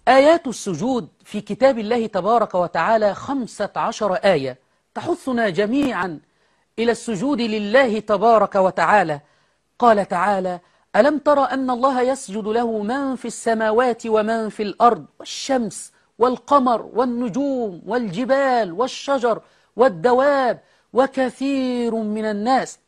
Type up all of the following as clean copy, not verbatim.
آيات السجود في كتاب الله تبارك وتعالى 15 آية تحثنا جميعا إلى السجود لله تبارك وتعالى. قال تعالى: ألم تر أن الله يسجد له من في السماوات ومن في الأرض والشمس والقمر والنجوم والجبال والشجر والدواب وكثير من الناس.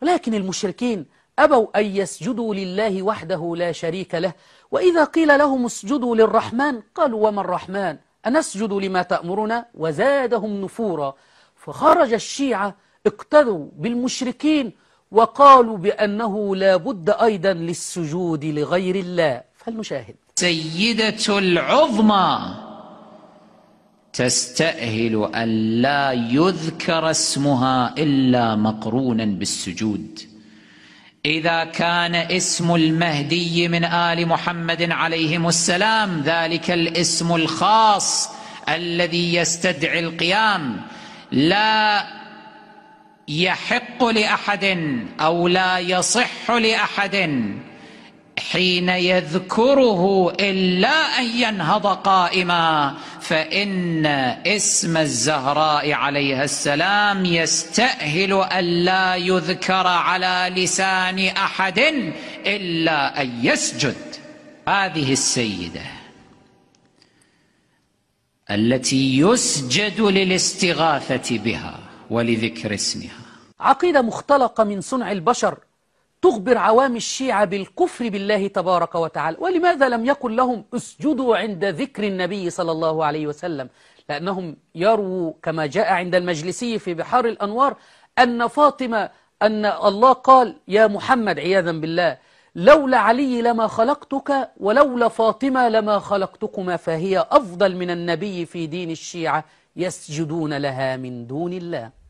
ولكن المشركين أبوا أن يسجدوا لله وحده لا شريك له، وإذا قيل لهم اسجدوا للرحمن قالوا: وما الرحمن أنسجد لما تأمرنا؟ وزادهم نفورا. فخرج الشيعة اقتدوا بالمشركين وقالوا بأنه لا بد أيضا للسجود لغير الله. فلنشاهد. سيدة العظمى تستأهل أن لا يذكر اسمها إلا مقرونا بالسجود. إذا كان اسم المهدي من آل محمد عليهم السلام ذلك الاسم الخاص الذي يستدعي القيام، لا يحق لأحد أو لا يصح لأحد حين يذكره إلا أن ينهض قائما، فإن اسم الزهراء عليها السلام يستأهل أن لا يذكر على لسان أحد إلا أن يسجد. هذه السيدة التي يسجد للاستغاثة بها ولذكر اسمها. عقيدة مختلقة من صنع البشر تخبر عوام الشيعة بالكفر بالله تبارك وتعالى. ولماذا لم يقل لهم اسجدوا عند ذكر النبي صلى الله عليه وسلم؟ لأنهم يرووا كما جاء عند المجلسي في بحار الأنوار أن فاطمة أن الله قال: يا محمد عياذا بالله، لولا علي لما خلقتك ولولا فاطمة لما خلقتكما، فهي أفضل من النبي في دين الشيعة يسجدون لها من دون الله.